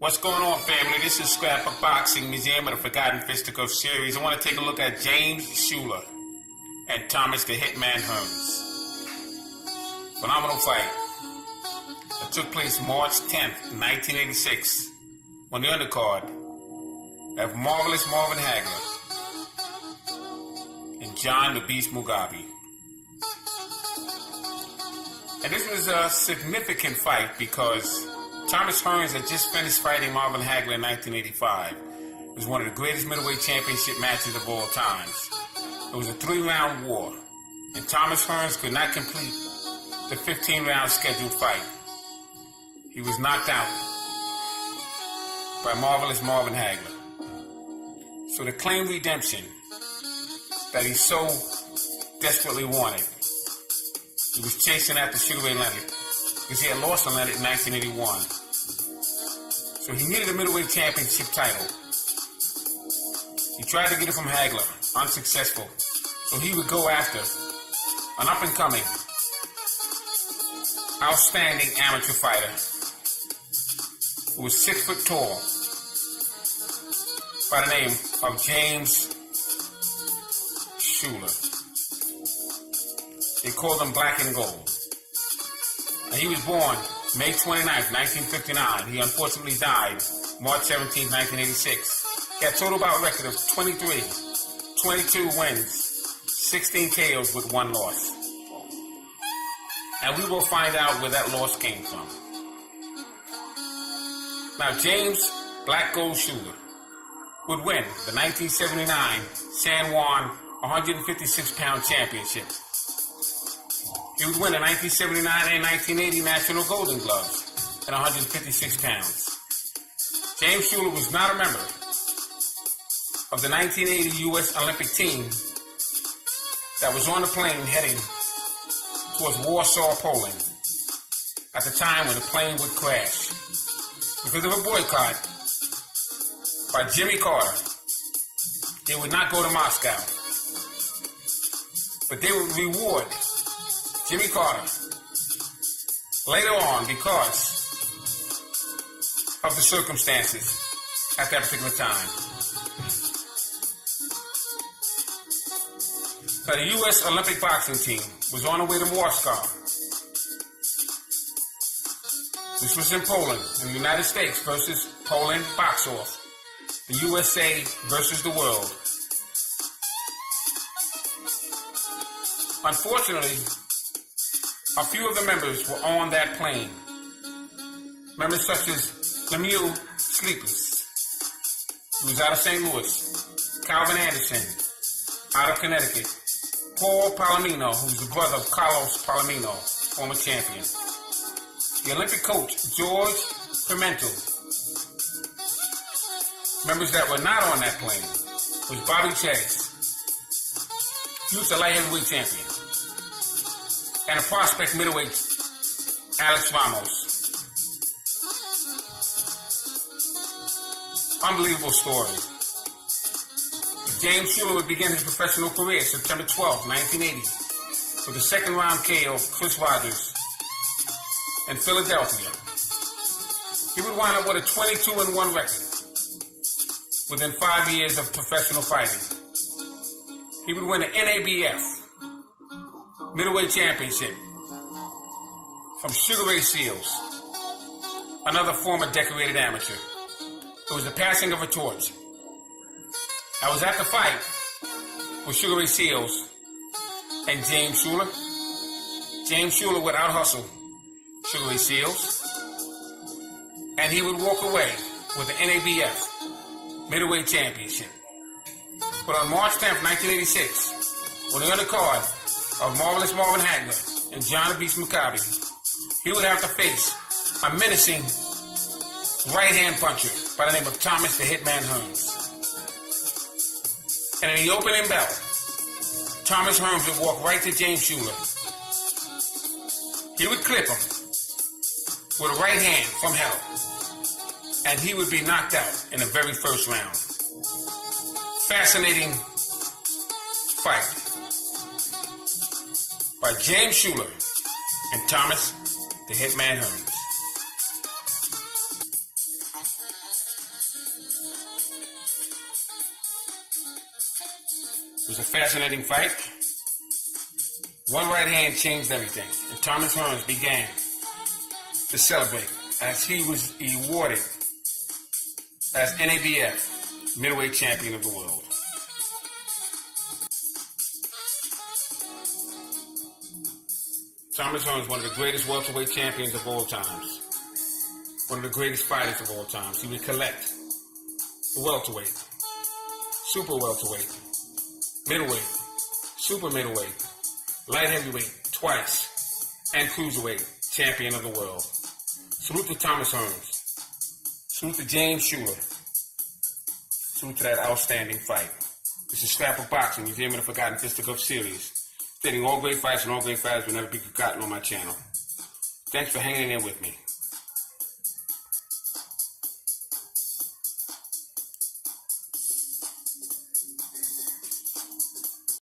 What's going on, family? This is Scrapbook Boxing, Museum of the Forgotten Fisticuffs series. I want to take a look at James Shuler and Thomas the Hitman Hearns. Phenomenal fight. It took place March 10th, 1986, on the undercard of Marvelous Marvin Hagler and John the Beast Mugabe. And this was a significant fight because Thomas Hearns had just finished fighting Marvin Hagler in 1985. It was one of the greatest middleweight championship matches of all times. It was a 3-round war, and Thomas Hearns could not complete the 15-round scheduled fight. He was knocked out by Marvelous Marvin Hagler. So to claim redemption that he so desperately wanted, he was chasing after Sugar Ray Leonard because he had lost to Leonard in 1981. So he needed a middleweight championship title. He tried to get it from Hagler, unsuccessful. So he would go after an up-and-coming, outstanding amateur fighter who was 6 foot tall by the name of James Shuler. They called him Black and Gold. And he was born May 29th, 1959. He unfortunately died March 17th, 1986. He had a total bout record of 23, 22 wins, 16 KOs with 1 loss. And we will find out where that loss came from. Now, James Black Gold Shuler would win the 1979 San Juan 156-pound championship. He would win the 1979 and 1980 National Golden Gloves at 156 pounds. James Shuler was not a member of the 1980 U.S. Olympic team that was on the plane heading towards Warsaw, Poland at the time when the plane would crash. Because of a boycott by Jimmy Carter, they would not go to Moscow. But they would reward Jimmy Carter later on because of the circumstances at that particular time. Now, the U.S. Olympic boxing team was on the way to Moscow. This was in Poland, in the United States versus Poland box off. The USA versus the world. Unfortunately, a few of the members were on that plane. Members such as Lemieux Sleepers, who was out of St. Louis, Calvin Anderson, out of Connecticut, Paul Palomino, who's the brother of Carlos Palomino, former champion. The Olympic coach, George Pimentel. Members that were not on that plane was Bobby Chase, future light heavyweight champion, and a prospect middleweight, Alex Ramos. Unbelievable story. James Shuler would begin his professional career September 12, 1980, with a second-round KO of Chris Rogers in Philadelphia. He would wind up with a 22-1 record within 5 years of professional fighting. He would win the NABF middleweight championship from Sugar Ray Seals, another former decorated amateur. It was the passing of a torch. I was at the fight with Sugar Ray Seals and James Shuler. James Shuler would out-hustle Sugar Ray Seals, and he would walk away with the NABF middleweight championship. But on March 10th, 1986, on the undercard of Marvelous Marvin Hagler and John the Beast Mugabe, he would have to face a menacing right-hand puncher by the name of Thomas the Hitman Hearns. And in the opening bell, Thomas Hearns would walk right to James Shuler. He would clip him with a right hand from hell, and he would be knocked out in the very first round. Fascinating fight by James Shuler and Thomas the Hitman Hearns. was a fascinating fight. One right hand changed everything, and Thomas Hearns began to celebrate as he was awarded as NABF middleweight champion of the world. Thomas Hearns, one of the greatest welterweight champions of all times. One of the greatest fighters of all times. He would collect the welterweight, super welterweight, middleweight, super middleweight, light heavyweight twice, and cruiserweight champion of the world. Salute to Thomas Hearns. Salute to James Shuler. Salute to that outstanding fight. This is Scrapbook Boxing, Museum of the Forgotten Fisticuffs series. Stating all great fights and all great fighters will never be forgotten on my channel. Thanks for hanging in there with me.